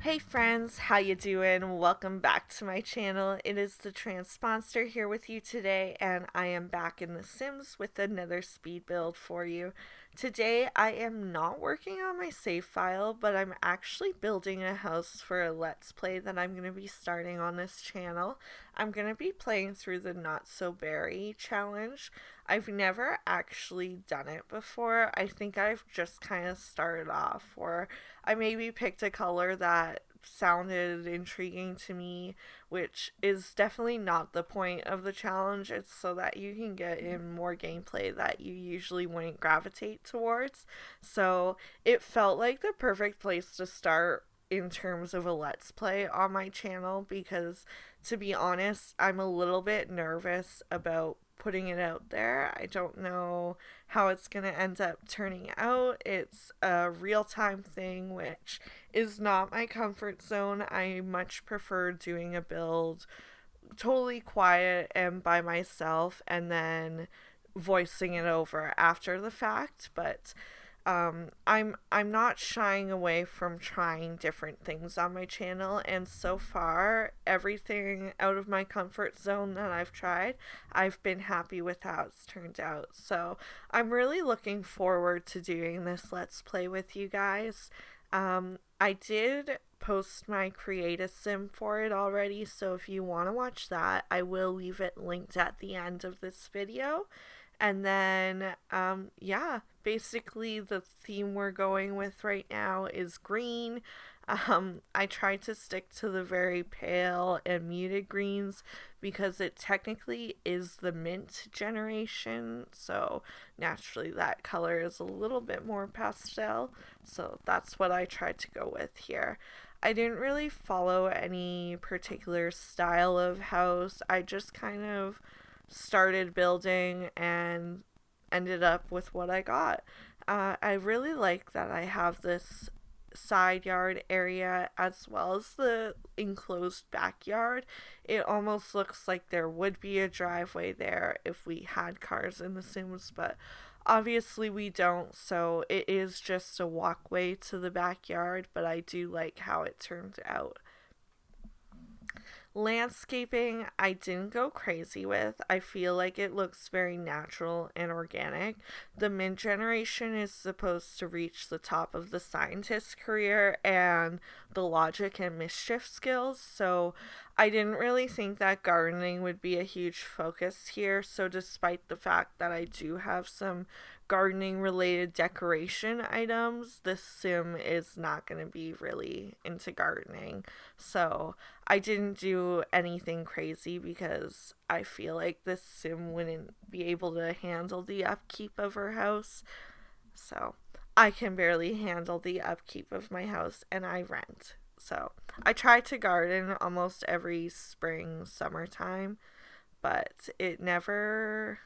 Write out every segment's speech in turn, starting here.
Hey friends, how you doing? Welcome back to my channel. It is TheTranspondster here with you today, and I am back in The Sims with another speed build for you. Today I am not working on my save file, but I'm actually building a house for a let's play that I'm going to be starting on this channel. I'm going to be playing through the Not So Berry challenge. I've never actually done it before. I think I've just kind of started off, or I maybe picked a color that sounded intriguing to me, which is definitely not the point of the challenge. It's so that you can get in more gameplay that you usually wouldn't gravitate towards. So it felt like the perfect place to start in terms of a let's play on my channel because, to be honest, I'm a little bit nervous about putting it out there. I don't know how it's going to end up turning out. It's a real time thing, which is not my comfort zone. I much prefer doing a build totally quiet and by myself and then voicing it over after the fact, but I'm not shying away from trying different things on my channel, and so far everything out of my comfort zone that I've tried, I've been happy with how it's turned out. So I'm really looking forward to doing this let's play with you guys. I did post my create a sim for it already, so if you want to watch that, I will leave it linked at the end of this video. And then, yeah, basically the theme we're going with right now is green. I tried to stick to the very pale and muted greens because it technically is the mint generation. So naturally that color is a little bit more pastel. So that's what I tried to go with here. I didn't really follow any particular style of house. I just kind of started building and ended up with what I got. I really like that I have this side yard area as well as the enclosed backyard. It almost looks like there would be a driveway there if we had cars in The Sims, but obviously we don't, so it is just a walkway to the backyard, but I do like how it turned out. Landscaping, I didn't go crazy with. I feel like it looks very natural and organic. The mint generation is supposed to reach the top of the scientist career and the logic and mischief skills, so I didn't really think that gardening would be a huge focus here. So, despite the fact that I do have some gardening related decoration items, this sim is not going to be really into gardening. So, I didn't do anything crazy because I feel like this sim wouldn't be able to handle the upkeep of her house. So I can barely handle the upkeep of my house and I rent. So I try to garden almost every spring, summertime, but it never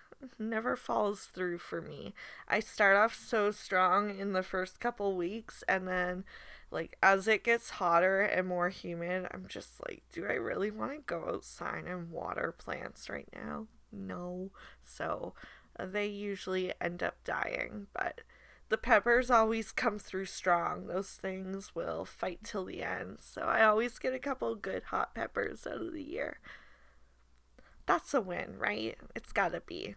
falls through for me. I start off so strong in the first couple weeks, and then like as it gets hotter and more humid, I'm just like, do I really want to go outside and water plants right now? No. So they usually end up dying, but the peppers always come through strong. Those things will fight till the end. So I always get a couple good hot peppers out of the year. That's a win, right? It's gotta be.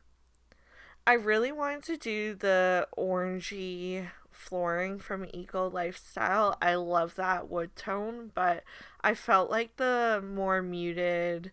I really wanted to do the orangey flooring from Eco Lifestyle. I love that wood tone, but I felt like the more muted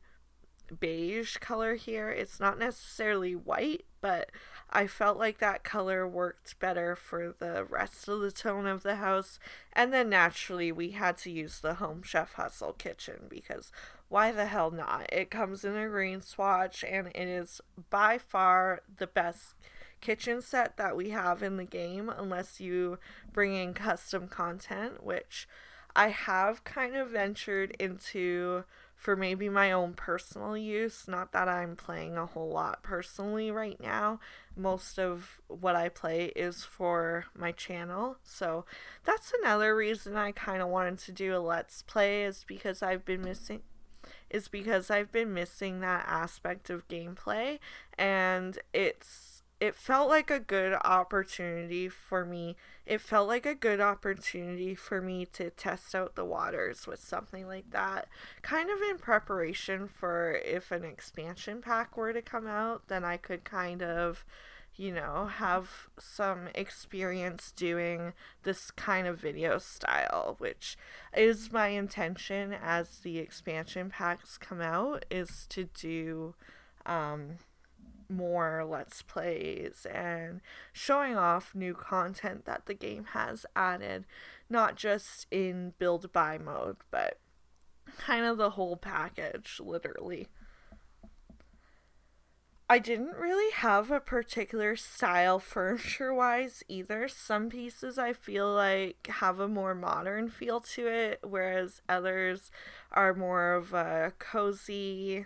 beige color here, it's not necessarily white, but I felt like that color worked better for the rest of the tone of the house. And then naturally we had to use the Home Chef Hustle kitchen because why the hell not? It comes in a green swatch and it is by far the best kitchen set that we have in the game, unless you bring in custom content, which I have kind of ventured into for maybe my own personal use. Not that I'm playing a whole lot personally right now. Most of what I play is for my channel. So that's another reason I kind of wanted to do a let's play, is because I've been missing that aspect of gameplay, and it felt like a good opportunity for me. It felt like a good opportunity for me to test out the waters with something like that. Kind of in preparation for if an expansion pack were to come out, then I could kind of, have some experience doing this kind of video style, which is my intention as the expansion packs come out, is to do more let's plays and showing off new content that the game has added, not just in build buy mode, but kind of the whole package, literally. I didn't really have a particular style furniture wise either. Some pieces I feel like have a more modern feel to it, whereas others are more of a cozy,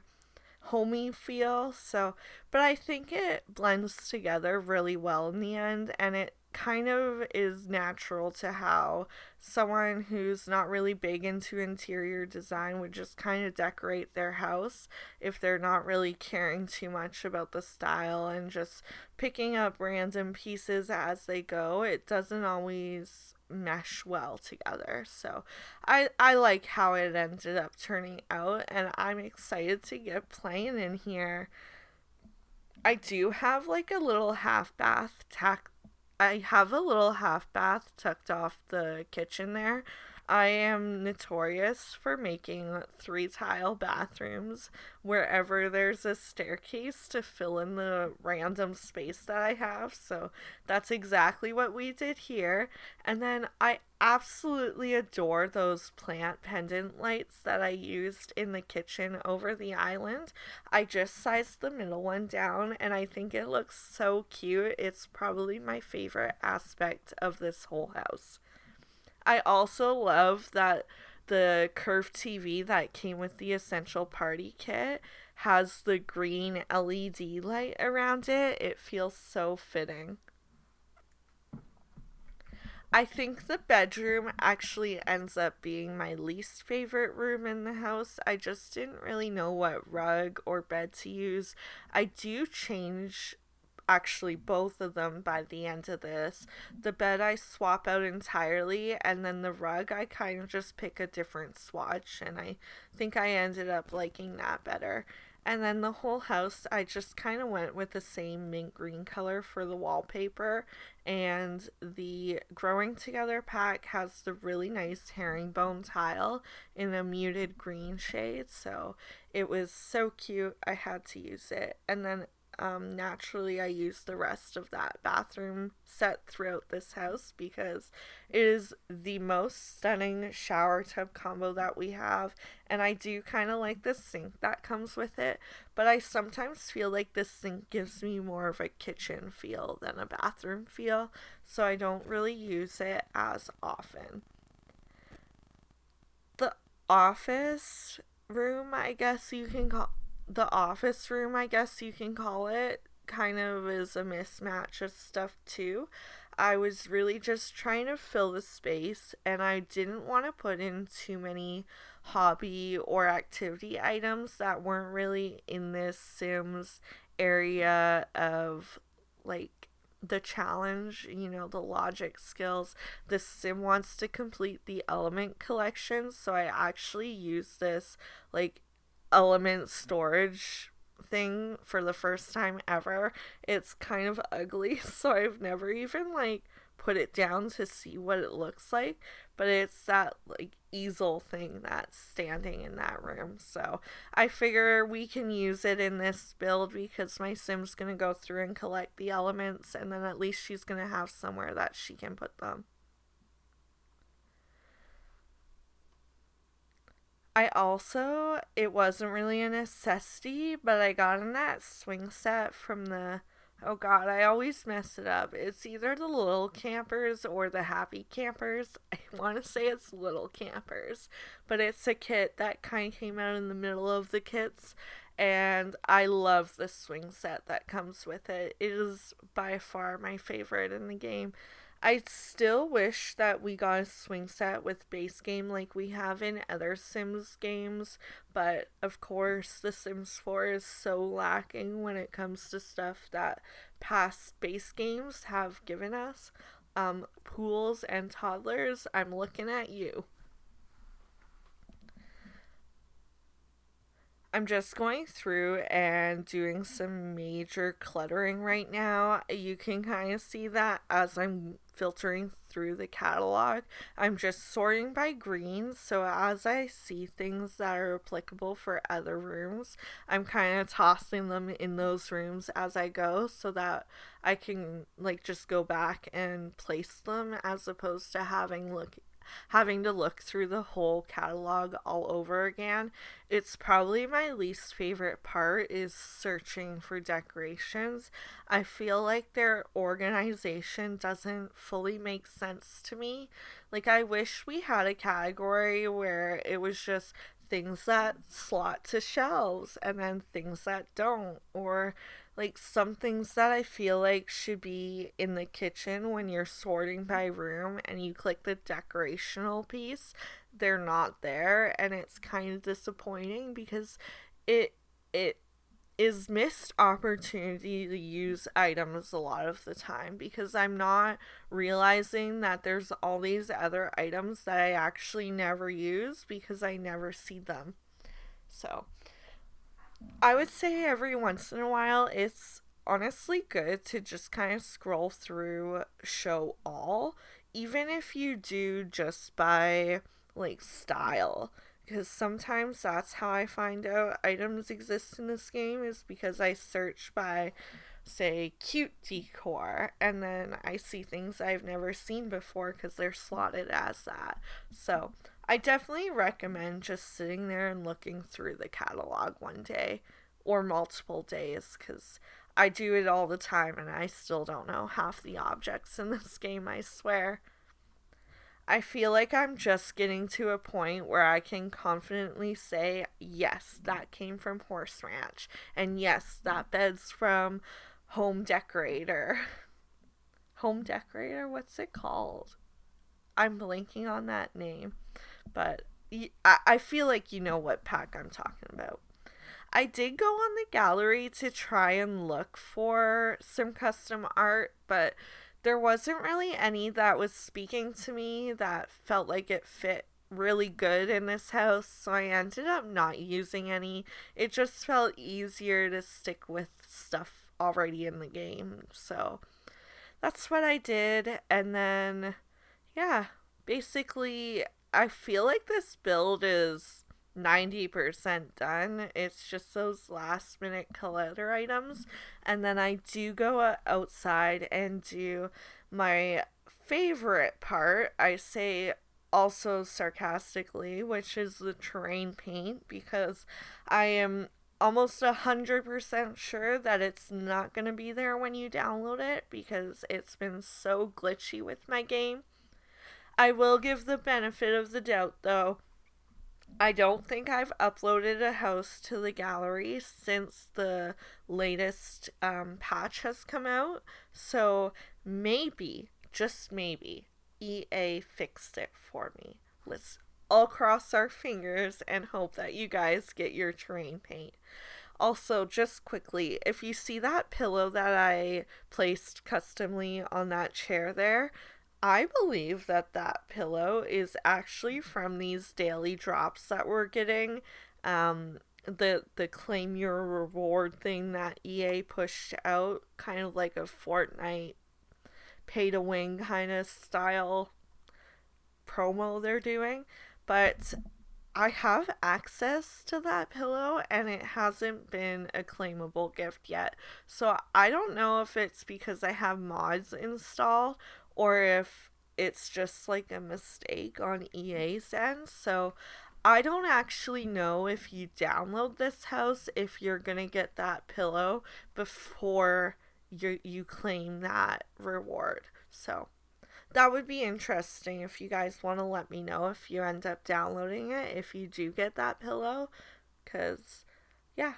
homey feel. So, but I think it blends together really well in the end, and it kind of is natural to how someone who's not really big into interior design would just kind of decorate their house if they're not really caring too much about the style and just picking up random pieces as they go. It doesn't always mesh well together. So I like how it ended up turning out, and I'm excited to get playing in here. I do have like a little half bath I have a little half bath tucked off the kitchen there. I am notorious for making 3 tile bathrooms wherever there's a staircase to fill in the random space that I have. So that's exactly what we did here. And then I absolutely adore those plant pendant lights that I used in the kitchen over the island. I just sized the middle one down and I think it looks so cute. It's probably my favorite aspect of this whole house. I also love that the curved TV that came with the Essential Party kit has the green LED light around it. It feels so fitting. I think the bedroom actually ends up being my least favorite room in the house. I just didn't really know what rug or bed to use. I do change actually both of them by the end of this. The bed I swap out entirely, and then the rug I kind of just pick a different swatch, and I think I ended up liking that better. And then the whole house, I just kind of went with the same mint green color for the wallpaper. And the Growing Together pack has the really nice herringbone tile in a muted green shade. So it was so cute, I had to use it. And then naturally, I use the rest of that bathroom set throughout this house because it is the most stunning shower tub combo that we have. And I do kind of like the sink that comes with it, but I sometimes feel like the sink gives me more of a kitchen feel than a bathroom feel, so I don't really use it as often. The office room, I guess you can call the office room, I guess you can call it, kind of is a mismatch of stuff too. I was really just trying to fill the space and I didn't want to put in too many hobby or activity items that weren't really in this Sims area of like the challenge, the logic skills. The sim wants to complete the element collection, so I actually use this like element storage thing for the first time ever. It's kind of ugly, so I've never even like put it down to see what it looks like, but it's that like easel thing that's standing in that room. So I figure we can use it in this build because my sim's gonna go through and collect the elements, and then at least she's gonna have somewhere that she can put them. I also, it wasn't really a necessity, but I got in that swing set from oh god, I always mess it up. It's either the Little Campers or the Happy Campers. I want to say it's Little Campers, but it's a kit that kind of came out in the middle of the kits, and I love the swing set that comes with it. It is by far my favorite in the game. I still wish that we got a swing set with base game like we have in other Sims games, but of course, The Sims 4 is so lacking when it comes to stuff that past base games have given us. Pools and toddlers, I'm looking at you. I'm just going through and doing some major cluttering right now. You can kind of see that as I'm filtering through the catalog. I'm just sorting by greens, so as I see things that are applicable for other rooms, I'm kind of tossing them in those rooms as I go so that I can like just go back and place them as opposed to having to look through the whole catalog all over again. It's probably my least favorite part is searching for decorations. I feel like their organization doesn't fully make sense to me. Like I wish we had a category where it was just things that slot to shelves and then things that don't, or like some things that I feel like should be in the kitchen when you're sorting by room and you click the decorational piece, they're not there, and it's kind of disappointing because it it is missed opportunity to use items a lot of the time because I'm not realizing that there's all these other items that I actually never use because I never see them. So, I would say every once in a while it's honestly good to just kind of scroll through show all, even if you do just by like style. Because sometimes that's how I find out items exist in this game is because I search by, say, cute decor, and then I see things I've never seen before because they're slotted as that. So I definitely recommend just sitting there and looking through the catalog one day or multiple days because I do it all the time and I still don't know half the objects in this game, I swear. I feel like I'm just getting to a point where I can confidently say, yes, that came from Horse Ranch, and yes, that bed's from Home Decorator. Home Decorator? What's it called? I'm blanking on that name, but I feel like you know what pack I'm talking about. I did go on the gallery to try and look for some custom art, but there wasn't really any that was speaking to me that felt like it fit really good in this house, so I ended up not using any. It just felt easier to stick with stuff already in the game. So that's what I did, and then yeah, basically I feel like this build is 90% done. It's just those last minute collector items. And then I do go outside and do my favorite part. I say also sarcastically, which is the terrain paint, because I am almost 100% sure that it's not going to be there when you download it because it's been so glitchy with my game. I will give the benefit of the doubt though. I don't think I've uploaded a house to the gallery since the latest patch has come out. So maybe, just maybe, EA fixed it for me. Let's all cross our fingers and hope that you guys get your terrain paint. Also, just quickly, if you see that pillow that I placed customly on that chair there, I believe that that pillow is actually from these daily drops that we're getting. The claim your reward thing that EA pushed out, kind of like a Fortnite pay to win kind of style promo they're doing. But I have access to that pillow and it hasn't been a claimable gift yet. So I don't know if it's because I have mods installed or if it's just like a mistake on EA's end. So I don't actually know if you download this house if you're going to get that pillow before you claim that reward. So that would be interesting if you guys want to let me know if you end up downloading it, if you do get that pillow. Because, yeah.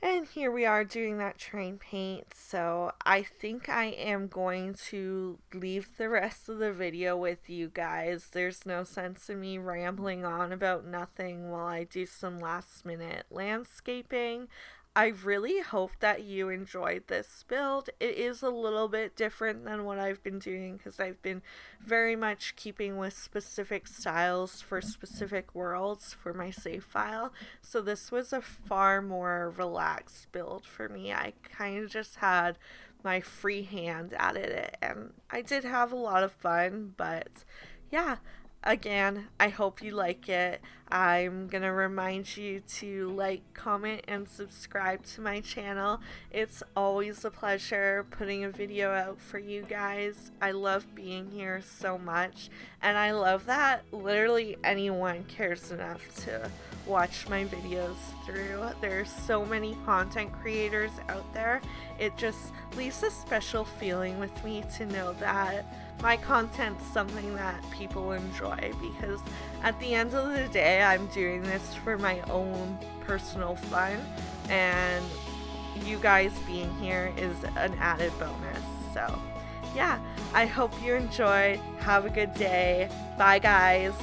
And here we are doing that train paint, so I think I am going to leave the rest of the video with you guys. There's no sense in me rambling on about nothing while I do some last minute landscaping. I really hope that you enjoyed this build. It is a little bit different than what I've been doing because I've been very much keeping with specific styles for specific worlds for my save file. So this was a far more relaxed build for me. I kind of just had my free hand at it, and I did have a lot of fun, but yeah, again, I hope you like it. I'm gonna remind you to like, comment, and subscribe to my channel. It's always a pleasure putting a video out for you guys. I love being here so much, and I love that literally anyone cares enough to watch my videos through. There's so many content creators out there. It just leaves a special feeling with me to know that my content's something that people enjoy, because at the end of the day, I'm doing this for my own personal fun, and you guys being here is an added bonus. So yeah, I hope you enjoyed. Have a good day. Bye guys.